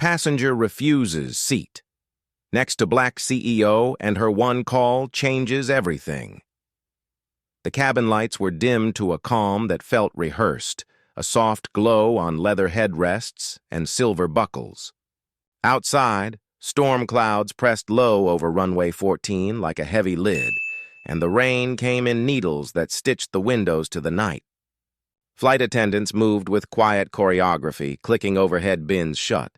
Passenger refuses seat. Next to black CEO and her one call changes everything. The cabin lights were dimmed to a calm that felt rehearsed, a soft glow on leather headrests and silver buckles. Outside, storm clouds pressed low over runway 14 like a heavy lid, and the rain came in needles that stitched the windows to the night. Flight attendants moved with quiet choreography, clicking overhead bins shut.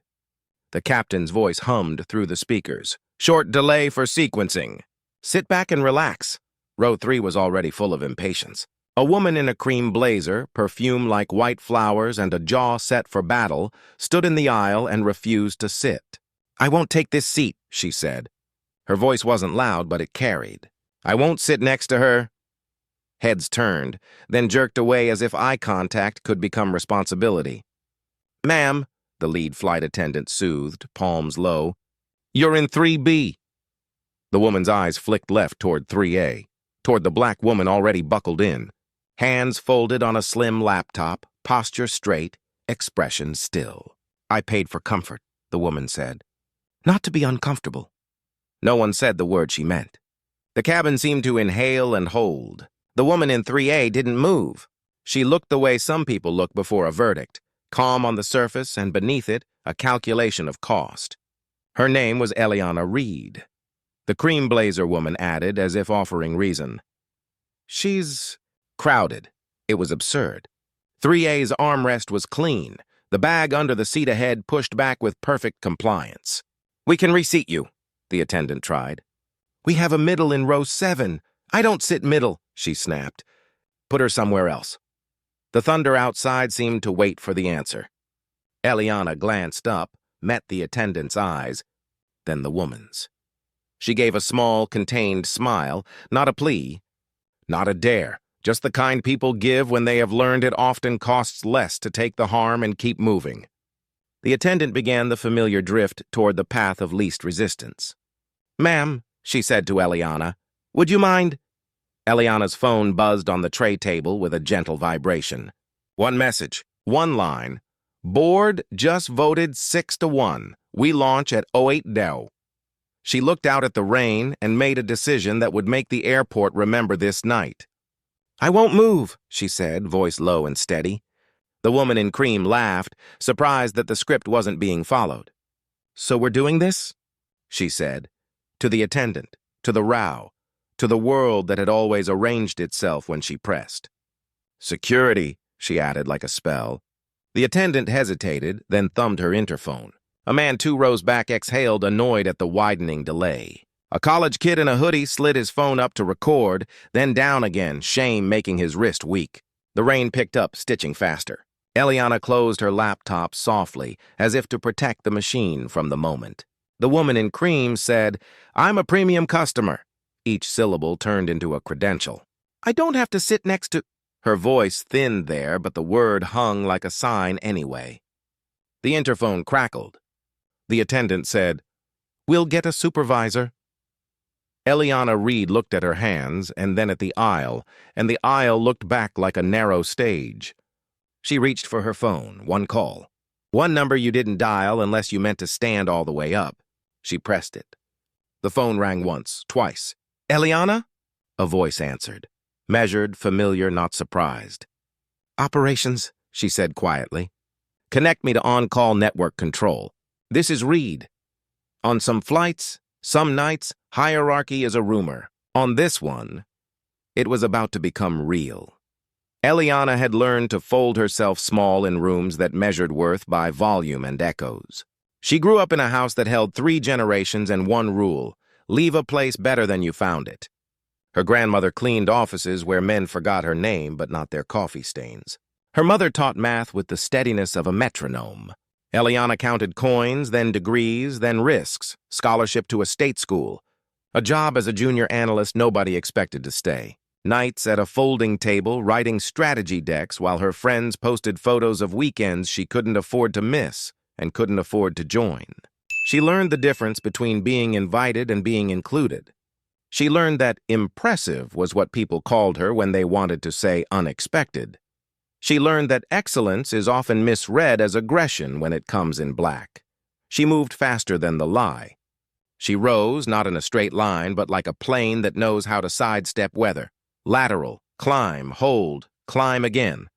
The captain's voice hummed through the speakers. "Short delay for sequencing. Sit back and relax." Row 3 was already full of impatience. A woman in a cream blazer, perfume like white flowers and a jaw set for battle, stood in the aisle and refused to sit. "I won't take this seat," she said. Her voice wasn't loud, but it carried. "I won't sit next to her." Heads turned, then jerked away as if eye contact could become responsibility. "Ma'am," the lead flight attendant soothed, palms low, "you're in 3B. The woman's eyes flicked left toward 3A, toward the black woman already buckled in. Hands folded on a slim laptop, posture straight, expression still. "I paid for comfort," the woman said. "Not to be uncomfortable." No one said the word she meant. The cabin seemed to inhale and hold. The woman in 3A didn't move. She looked the way some people look before a verdict, calm on the surface and beneath it, a calculation of cost. Her name was Eliana Reed. The cream blazer woman added, as if offering reason. "She's crowded." It was absurd. 3A's armrest was clean, the bag under the seat ahead pushed back with perfect compliance. "We can reseat you," the attendant tried. "We have a middle in row 7. I don't sit middle," she snapped. "Put her somewhere else." The thunder outside seemed to wait for the answer. Eliana glanced up, met the attendant's eyes, then the woman's. She gave a small, contained smile, not a plea, not a dare, just the kind people give when they have learned it often costs less to take the harm and keep moving. The attendant began the familiar drift toward the path of least resistance. "Ma'am," she said to Eliana, "would you mind?" Eliana's phone buzzed on the tray table with a gentle vibration. One message, one line. "Board just voted 6-1. We launch at 08:00. She looked out at the rain and made a decision that would make the airport remember this night. "I won't move," she said, voice low and steady. The woman in cream laughed, surprised that the script wasn't being followed. "So we're doing this?" she said, to the attendant, to the row, to the world that had always arranged itself when she pressed. "Security," she added like a spell. The attendant hesitated, then thumbed her interphone. A man 2 rows back exhaled, annoyed at the widening delay. A college kid in a hoodie slid his phone up to record, then down again, shame making his wrist weak. The rain picked up, stitching faster. Eliana closed her laptop softly, as if to protect the machine from the moment. The woman in cream said, "I'm a premium customer." Each syllable turned into a credential. "I don't have to sit next to—" Her voice thinned there, but the word hung like a sign anyway. The interphone crackled. The attendant said, "We'll get a supervisor." Eliana Reed looked at her hands and then at the aisle, and the aisle looked back like a narrow stage. She reached for her phone, one call. One number you didn't dial unless you meant to stand all the way up. She pressed it. The phone rang once, twice. "Eliana?" A voice answered. Measured, familiar, not surprised. "Operations," she said quietly. "Connect me to on-call network control. This is Reed. On some flights, some nights, hierarchy is a rumor. On this one, it was about to become real." Eliana had learned to fold herself small in rooms that measured worth by volume and echoes. She grew up in a house that held 3 generations and one rule: leave a place better than you found it. Her grandmother cleaned offices where men forgot her name but not their coffee stains. Her mother taught math with the steadiness of a metronome. Eliana counted coins, then degrees, then risks, scholarship to a state school. A job as a junior analyst nobody expected to stay. Nights at a folding table writing strategy decks while her friends posted photos of weekends she couldn't afford to miss and couldn't afford to join. She learned the difference between being invited and being included. She learned that impressive was what people called her when they wanted to say unexpected. She learned that excellence is often misread as aggression when it comes in black. She moved faster than the lie. She rose, not in a straight line, but like a plane that knows how to sidestep weather. Lateral, climb, hold, climb again.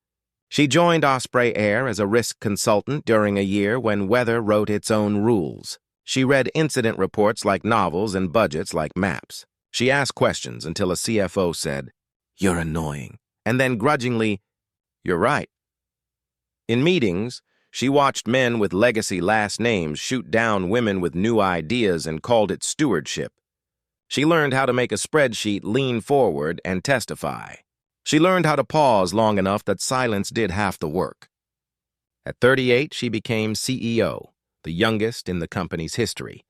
She joined Osprey Air as a risk consultant during a year when weather wrote its own rules. She read incident reports like novels and budgets like maps. She asked questions until a CFO said, "You're annoying," and then grudgingly, "You're right." In meetings, she watched men with legacy last names shoot down women with new ideas and called it stewardship. She learned how to make a spreadsheet lean forward and testify. She learned how to pause long enough that silence did half the work. At 38, she became CEO, the youngest in the company's history,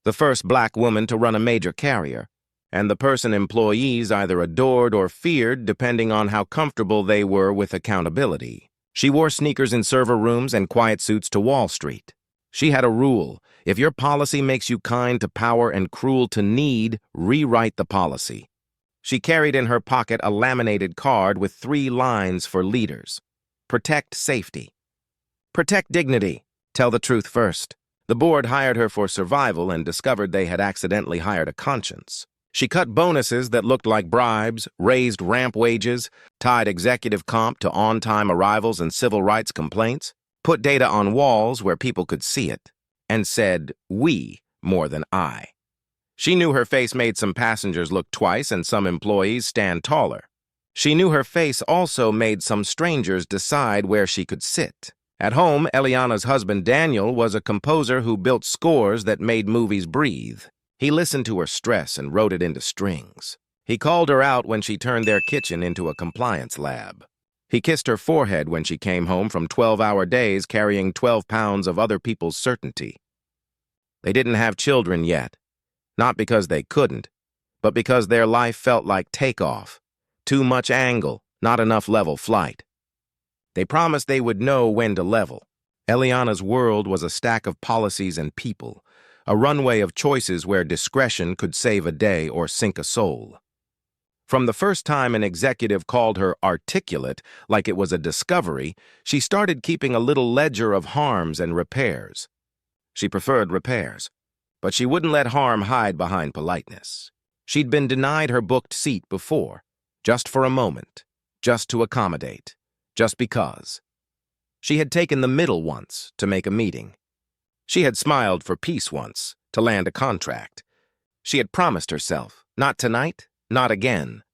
the first black woman to run a major carrier, and the person employees either adored or feared depending on how comfortable they were with accountability. She wore sneakers in server rooms and quiet suits to Wall Street. She had a rule: if your policy makes you kind to power and cruel to need, rewrite the policy. She carried in her pocket a laminated card with 3 lines for leaders. Protect safety. Protect dignity. Tell the truth first. The board hired her for survival and discovered they had accidentally hired a conscience. She cut bonuses that looked like bribes, raised ramp wages, tied executive comp to on-time arrivals and civil rights complaints, put data on walls where people could see it, and said, "we," more than I. She knew her face made some passengers look twice and some employees stand taller. She knew her face also made some strangers decide where she could sit. At home, Eliana's husband Daniel was a composer who built scores that made movies breathe. He listened to her stress and wrote it into strings. He called her out when she turned their kitchen into a compliance lab. He kissed her forehead when she came home from 12-hour days carrying 12 pounds of other people's certainty. They didn't have children yet, not because they couldn't, but because their life felt like takeoff. Too much angle, not enough level flight. They promised they would know when to level. Eliana's world was a stack of policies and people, a runway of choices where discretion could save a day or sink a soul. From the first time an executive called her articulate, like it was a discovery, she started keeping a little ledger of harms and repairs. She preferred repairs, but she wouldn't let harm hide behind politeness. She'd been denied her booked seat before, just for a moment, just to accommodate, just because. She had taken the middle once to make a meeting. She had smiled for peace once to land a contract. She had promised herself, not tonight, not again.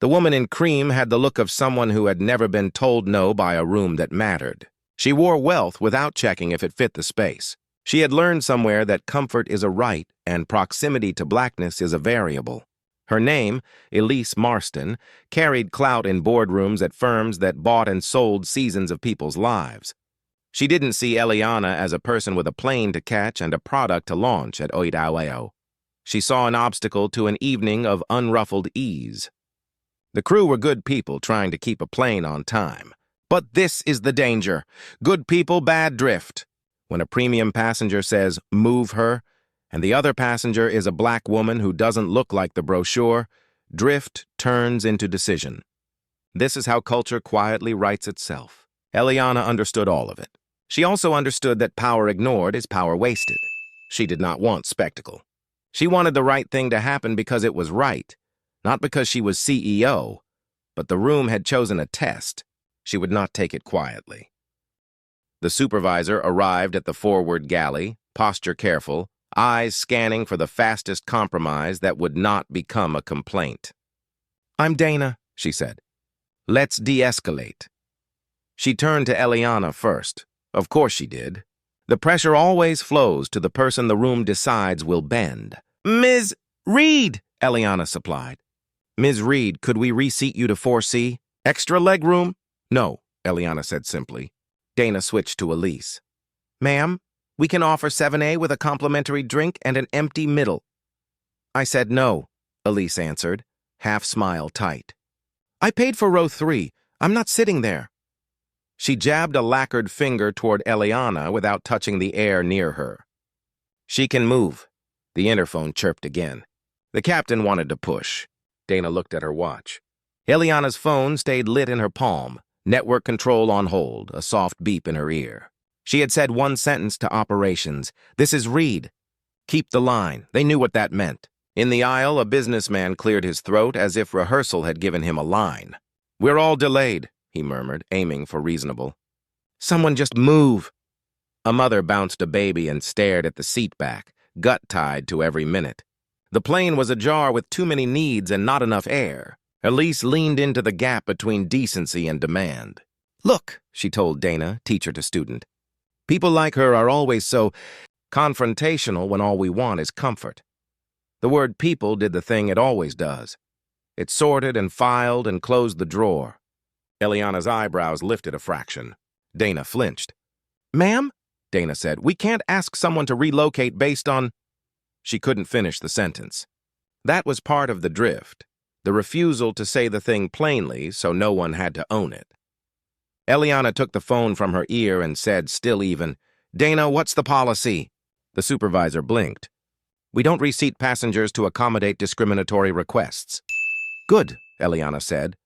The woman in cream had the look of someone who had never been told no by a room that mattered. She wore wealth without checking if it fit the space. She had learned somewhere that comfort is a right and proximity to blackness is a variable. Her name, Elise Marston, carried clout in boardrooms at firms that bought and sold seasons of people's lives. She didn't see Eliana as a person with a plane to catch and a product to launch at Oidaweo. She saw an obstacle to an evening of unruffled ease. The crew were good people trying to keep a plane on time. But this is the danger. Good people, bad drift. When a premium passenger says, "move her," and the other passenger is a black woman who doesn't look like the brochure, drift turns into decision. This is how culture quietly writes itself. Eliana understood all of it. She also understood that power ignored is power wasted. She did not want spectacle. She wanted the right thing to happen because it was right, not because she was CEO, but the room had chosen a test. She would not take it quietly. The supervisor arrived at the forward galley, posture careful, eyes scanning for the fastest compromise that would not become a complaint. "I'm Dana," she said. "Let's de-escalate." She turned to Eliana first. Of course she did. The pressure always flows to the person the room decides will bend. "Ms. Reed," Eliana supplied. "Ms. Reed, could we reseat you to 4C? Extra leg room?" "No," Eliana said simply. Dana switched to Elise. "Ma'am, we can offer 7A with a complimentary drink and an empty middle." "I said no," Elise answered, half smile tight. "I paid for row 3. I'm not sitting there." She jabbed a lacquered finger toward Eliana without touching the air near her. "She can move." The interphone chirped again. The captain wanted to push. Dana looked at her watch. Eliana's phone stayed lit in her palm, network control on hold, a soft beep in her ear. She had said one sentence to operations. "This is Reed. Keep the line." They knew what that meant. In the aisle, a businessman cleared his throat as if rehearsal had given him a line. "We're all delayed," he murmured, aiming for reasonable. "Someone just move." A mother bounced a baby and stared at the seat back, gut-tied to every minute. The plane was ajar with too many needs and not enough air. Elise leaned into the gap between decency and demand. "Look," she told Dana, teacher to student. "People like her are always so confrontational when all we want is comfort." The word people did the thing it always does. It sorted and filed and closed the drawer. Eliana's eyebrows lifted a fraction. Dana flinched. "Ma'am," Dana said, "we can't ask someone to relocate based on—" She couldn't finish the sentence. That was part of the drift, the refusal to say the thing plainly so no one had to own it. Eliana took the phone from her ear and said, still even, "Dana, what's the policy?" The supervisor blinked. "We don't reseat passengers to accommodate discriminatory requests." "Good," Eliana said.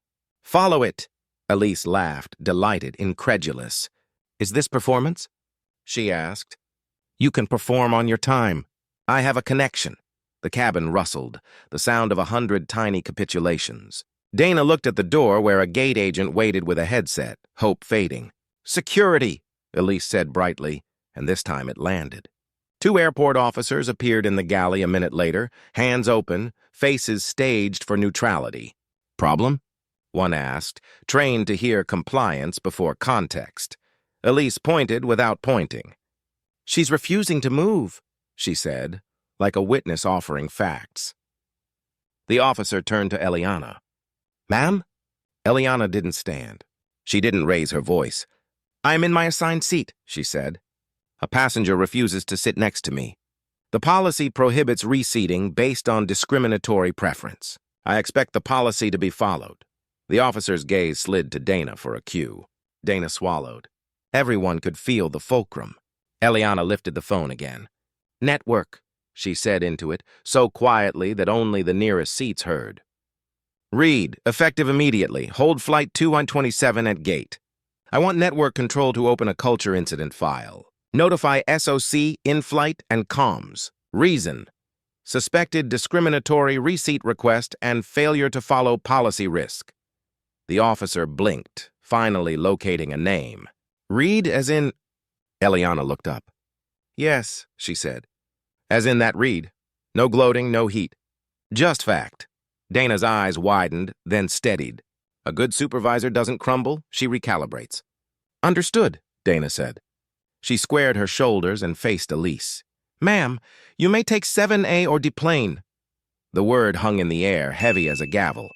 "Follow it." Elise laughed, delighted, incredulous. "Is this performance?" she asked. "You can perform on your time. I have a connection." The cabin rustled, the sound of 100 tiny capitulations. Dana looked at the door where a gate agent waited with a headset, hope fading. "Security," Elise said brightly, and this time it landed. 2 airport officers appeared in the galley a minute later, hands open, faces staged for neutrality. "Problem?" one asked, trained to hear compliance before context. Elise pointed without pointing. "She's refusing to move," she said, like a witness offering facts. The officer turned to Eliana. "Ma'am?" Eliana didn't stand. She didn't raise her voice. "I'm in my assigned seat," she said. "A passenger refuses to sit next to me. The policy prohibits reseating based on discriminatory preference. I expect the policy to be followed." The officer's gaze slid to Dana for a cue. Dana swallowed. Everyone could feel the fulcrum. Eliana lifted the phone again. "Network," she said into it, so quietly that only the nearest seats heard. "Reed, effective immediately. Hold flight 2127 at gate. I want network control to open a culture incident file. Notify SOC, in-flight, and comms. Reason: suspected discriminatory reseat request and failure to follow policy risk." The officer blinked, finally locating a name. "Reed as in—" Eliana looked up. "Yes," she said. "As in that Reed. No gloating, no heat. Just fact." Dana's eyes widened, then steadied. A good supervisor doesn't crumble, she recalibrates. "Understood," Dana said. She squared her shoulders and faced Elise. "Ma'am, you may take 7A or deplane." The word hung in the air, heavy as a gavel.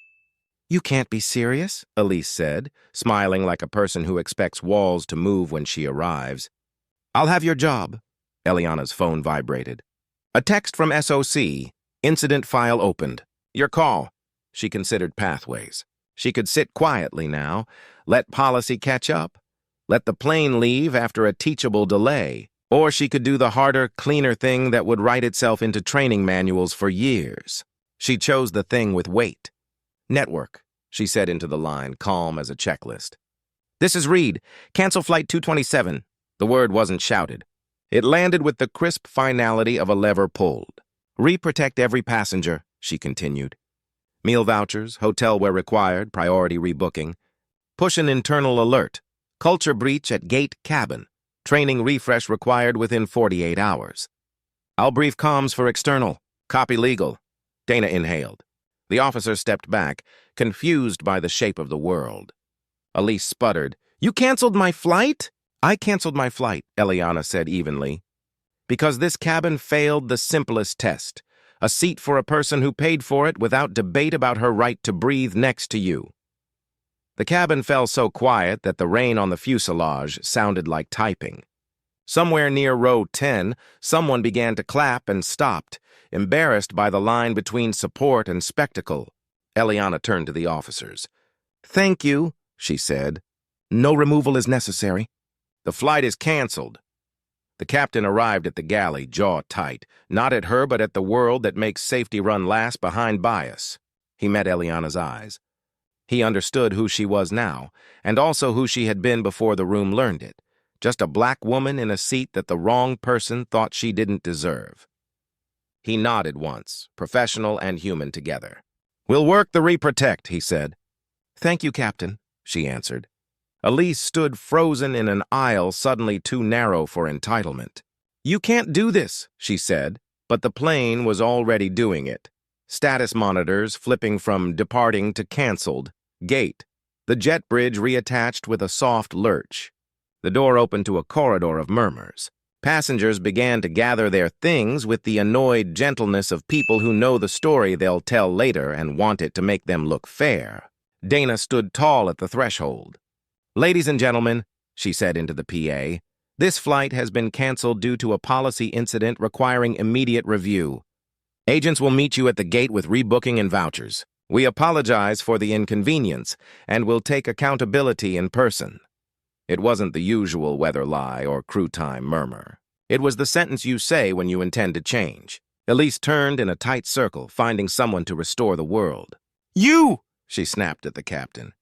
"You can't be serious," Elise said, smiling like a person who expects walls to move when she arrives. "I'll have your job." Eliana's phone vibrated. A text from SOC. Incident file opened. "Your call." She considered pathways. She could sit quietly now, let policy catch up, let the plane leave after a teachable delay, or she could do the harder, cleaner thing that would write itself into training manuals for years. She chose the thing with weight. "Network," she said into the line, calm as a checklist. "This is Reed. Cancel flight 227. The word wasn't shouted. It landed with the crisp finality of a lever pulled. "Re-protect every passenger," she continued. "Meal vouchers, hotel where required, priority rebooking. Push an internal alert. Culture breach at gate cabin. Training refresh required within 48 hours. I'll brief comms for external. Copy legal." Dana inhaled. The officer stepped back, confused by the shape of the world. Elise sputtered. "You canceled my flight?" "I canceled my flight," Eliana said evenly, "because this cabin failed the simplest test. A seat for a person who paid for it without debate about her right to breathe next to you." The cabin fell so quiet that the rain on the fuselage sounded like typing. Somewhere near row 10, someone began to clap and stopped, embarrassed by the line between support and spectacle. Eliana turned to the officers. "Thank you," she said. "No removal is necessary." "The flight is canceled." The captain arrived at the galley, jaw tight, not at her but at the world that makes safety run last behind bias. He met Eliana's eyes. He understood who she was now, and also who she had been before the room learned it. Just a black woman in a seat that the wrong person thought she didn't deserve. He nodded once, professional and human together. "We'll work the reprotect," he said. "Thank you, Captain," she answered. Elise stood frozen in an aisle suddenly too narrow for entitlement. "You can't do this," she said, but the plane was already doing it. Status monitors flipping from departing to canceled. Gate. The jet bridge reattached with a soft lurch. The door opened to a corridor of murmurs. Passengers began to gather their things with the annoyed gentleness of people who know the story they'll tell later and want it to make them look fair. Dana stood tall at the threshold. "Ladies and gentlemen," she said into the PA, "this flight has been canceled due to a policy incident requiring immediate review. Agents will meet you at the gate with rebooking and vouchers. We apologize for the inconvenience and will take accountability in person." It wasn't the usual weather lie or crew time murmur. It was the sentence you say when you intend to change. Elise turned in a tight circle, finding someone to restore the world. "You!" she snapped at the captain.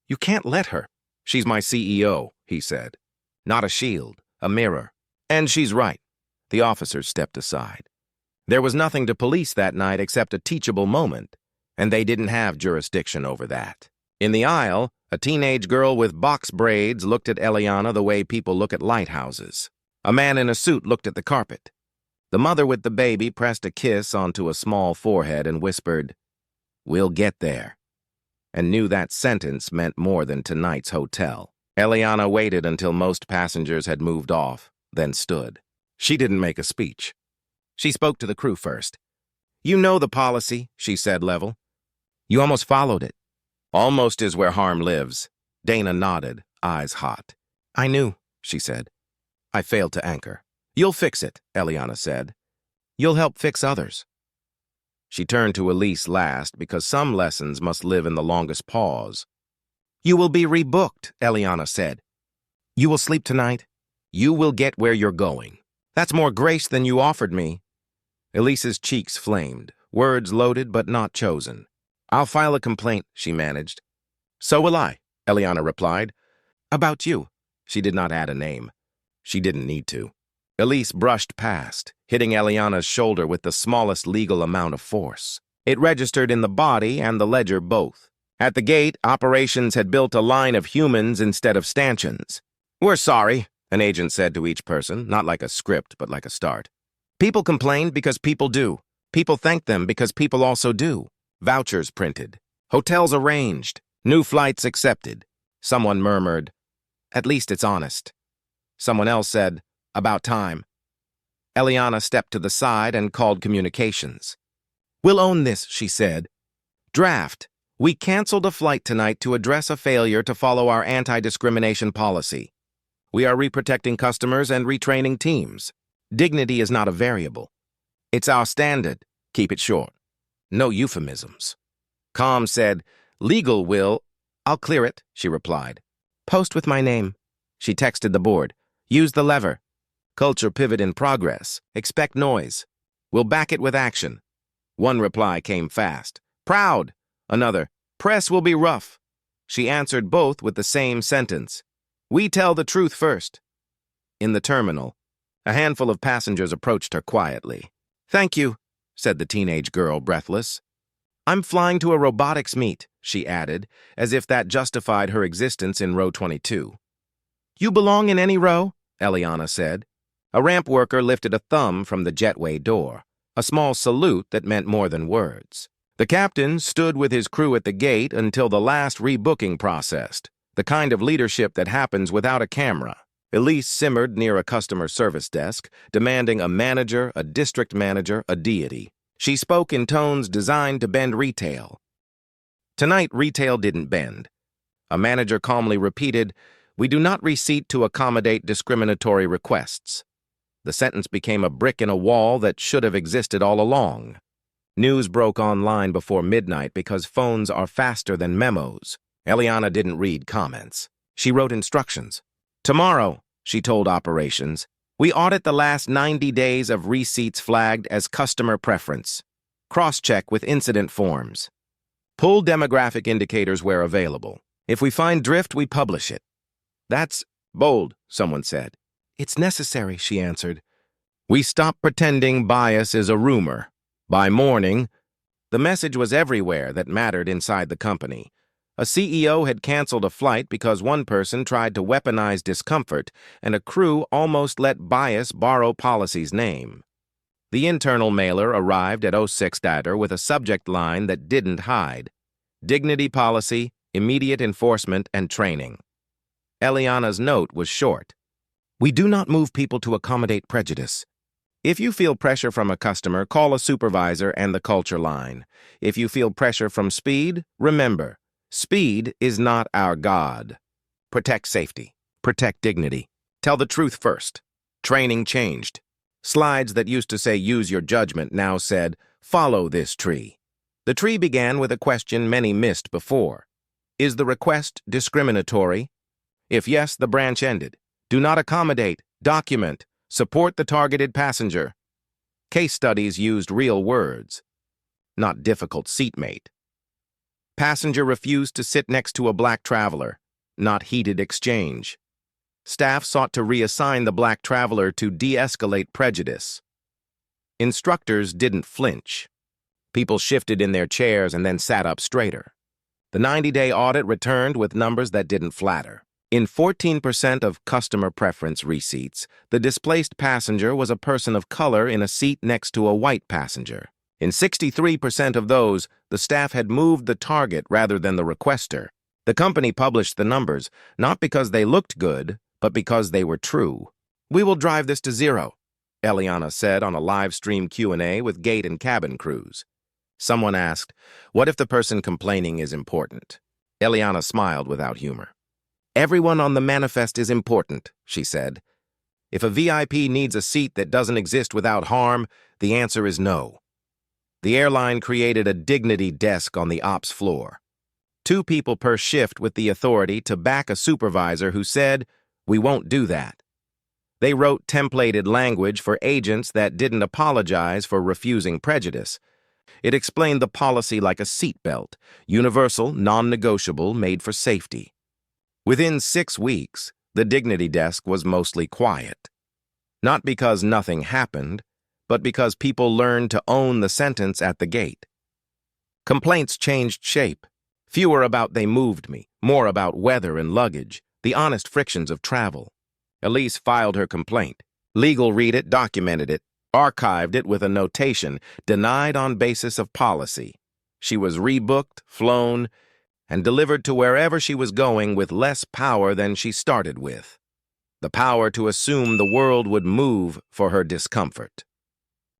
"You can't let her." "She's my CEO," he said. "Not a shield, a mirror." "And she's right." The officers stepped aside. There was nothing to police that night except a teachable moment, and they didn't have jurisdiction over that. In the aisle, a teenage girl with box braids looked at Eliana the way people look at lighthouses. A man in a suit looked at the carpet. The mother with the baby pressed a kiss onto a small forehead and whispered, "We'll get there," and knew that sentence meant more than tonight's hotel. Eliana waited until most passengers had moved off, then stood. She didn't make a speech. She spoke to the crew first. "You know the policy," she said level. "You almost followed it." "Almost is where harm lives." Dana nodded, eyes hot. "I knew," she said. "I failed to anchor." "You'll fix it," Eliana said. "You'll help fix others." She turned to Elise last because some lessons must live in the longest pause. "You will be rebooked," Eliana said. "You will sleep tonight. You will get where you're going. That's more grace than you offered me." Elise's cheeks flamed, words loaded but not chosen. "I'll file a complaint," she managed. "So will I," Eliana replied. "About you." She did not add a name. She didn't need to. Elise brushed past, hitting Eliana's shoulder with the smallest legal amount of force. It registered in the body and the ledger both. At the gate, operations had built a line of humans instead of stanchions. "We're sorry," an agent said to each person, not like a script, but like a start. "People complained because people do. People thanked them because people also do. Vouchers printed. Hotels arranged. New flights accepted." Someone murmured, "At least it's honest." Someone else said, "About time." Eliana stepped to the side and called communications. "We'll own this," she said. "Draft. We canceled a flight tonight to address a failure to follow our anti-discrimination policy. We are reprotecting customers and retraining teams. Dignity is not a variable. It's our standard. Keep it short. No euphemisms." Com said, "Legal will." "I'll clear it," she replied. "Post with my name." She texted the board. "Use the lever. Culture pivot in progress. Expect noise. We'll back it with action." One reply came fast. "Proud." Another, "Press will be rough." She answered both with the same sentence. "We tell the truth first." In the terminal, a handful of passengers approached her quietly. "Thank you," said the teenage girl, breathless. "I'm flying to a robotics meet," she added, as if that justified her existence in row 22. "You belong in any row?" Eliana said. A ramp worker lifted a thumb from the jetway door, a small salute that meant more than words. The captain stood with his crew at the gate until the last rebooking processed, the kind of leadership that happens without a camera. Elise simmered near a customer service desk, demanding a manager, a district manager, a deity. She spoke in tones designed to bend retail. Tonight, retail didn't bend. A manager calmly repeated, "We do not receipt to accommodate discriminatory requests." The sentence became a brick in a wall that should have existed all along. News broke online before midnight because phones are faster than memos. Eliana didn't read comments. She wrote instructions. "Tomorrow," she told operations, "we audit the last 90 days of receipts flagged as customer preference. Cross-check with incident forms. Pull demographic indicators where available. If we find drift, we publish it." That's Bold, someone said. It's necessary, she answered. We stopped pretending bias is a rumor. By morning, the message was everywhere that mattered inside the company. A CEO had canceled a flight because one person tried to weaponize discomfort, and a crew almost let bias borrow policy's name. The internal mailer arrived at 06 Datter with a subject line that didn't hide. Dignity policy, immediate enforcement, and training. Eliana's note was short. We do not move people to accommodate prejudice. If you feel pressure from a customer, call a supervisor and the culture line. If you feel pressure from speed, remember, speed is not our God. Protect safety. Protect dignity. Tell the truth first. Training changed. Slides that used to say use your judgment now said, follow this tree. The tree began with a question many missed before. Is the request discriminatory? If yes, the branch ended. Do not accommodate. Document. Support the targeted passenger. Case studies used real words, not difficult seatmate. Passenger refused to sit next to a black traveler, not heated exchange. Staff sought to reassign the black traveler to de-escalate prejudice. Instructors didn't flinch. People shifted in their chairs and then sat up straighter. The 90-day audit returned with numbers that didn't flatter. In 14% of customer preference receipts, the displaced passenger was a person of color in a seat next to a white passenger. In 63% of those, the staff had moved the target rather than the requester. The company published the numbers, not because they looked good, but because they were true. We will drive this to zero, Eliana said on a live stream Q&A with gate and cabin crews. Someone asked, what if the person complaining is important? Eliana smiled without humor. Everyone on the manifest is important, she said. If a VIP needs a seat that doesn't exist without harm, the answer is no. The airline created a dignity desk on the ops floor. 2 people per shift with the authority to back a supervisor who said, we won't do that. They wrote templated language for agents that didn't apologize for refusing prejudice. It explained the policy like a seatbelt, universal, non-negotiable, made for safety. Within 6 weeks, the dignity desk was mostly quiet. Not because nothing happened, but because people learned to own the sentence at the gate. Complaints changed shape. Fewer about they moved me, more about weather and luggage, the honest frictions of travel. Elise filed her complaint. Legal read it, documented it, archived it with a notation, denied on basis of policy. She was rebooked, flown, and delivered to wherever she was going with less power than she started with. The power to assume the world would move for her discomfort.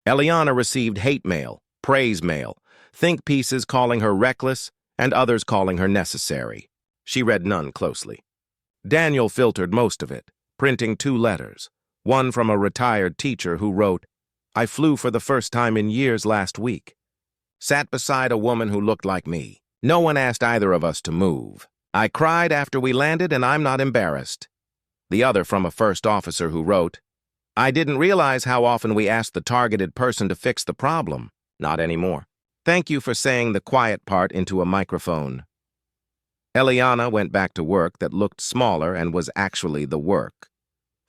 Eliana received hate mail, praise mail, think pieces calling her reckless, and others calling her necessary. She read none closely. Daniel filtered most of it, printing 2 letters, one from a retired teacher who wrote, I flew for the first time in years last week. Sat beside a woman who looked like me. No one asked either of us to move. I cried after we landed, and I'm not embarrassed. The other from a first officer who wrote, I didn't realize how often we asked the targeted person to fix the problem. Not anymore. Thank you for saying the quiet part into a microphone. Eliana went back to work that looked smaller and was actually the work.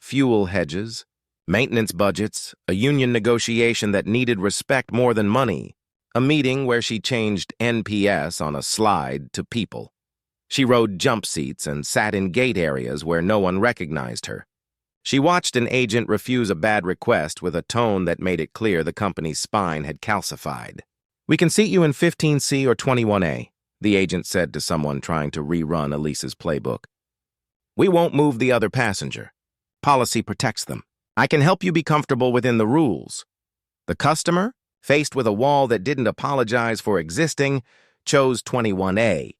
Fuel hedges, maintenance budgets, a union negotiation that needed respect more than money, a meeting where she changed NPS on a slide to people. She rode jump seats and sat in gate areas where no one recognized her. She watched an agent refuse a bad request with a tone that made it clear the company's spine had calcified. We can seat you in 15C or 21A, the agent said to someone trying to rerun Elise's playbook. We won't move the other passenger. Policy protects them. I can help you be comfortable within the rules. The customer, faced with a wall that didn't apologize for existing, chose 21A.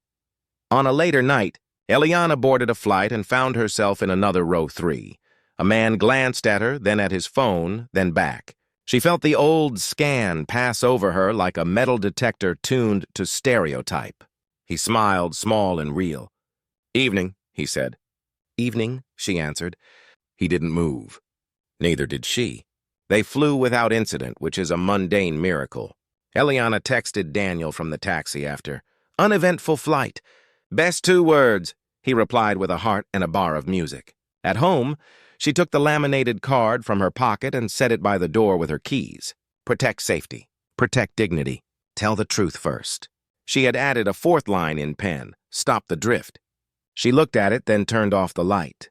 On a later night, Eliana boarded a flight and found herself in another row 3. A man glanced at her, then at his phone, then back. She felt the old scan pass over her like a metal detector tuned to stereotype. He smiled, small and real. Evening, he said. Evening, she answered. He didn't move. Neither did she. They flew without incident, which is a mundane miracle. Eliana texted Daniel from the taxi after. Uneventful flight. Best 2 words, he replied with a heart and a bar of music. At home, she took the laminated card from her pocket and set it by the door with her keys. Protect safety. Protect dignity. Tell the truth first. She had added a fourth line in pen, stop the drift. She looked at it, then turned off the light.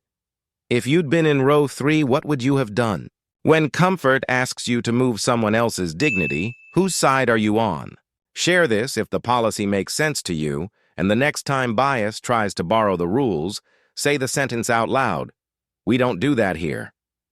If you'd been in row 3, what would you have done? When comfort asks you to move someone else's dignity, whose side are you on? Share this if the policy makes sense to you, and the next time bias tries to borrow the rules, say the sentence out loud. We don't do that here.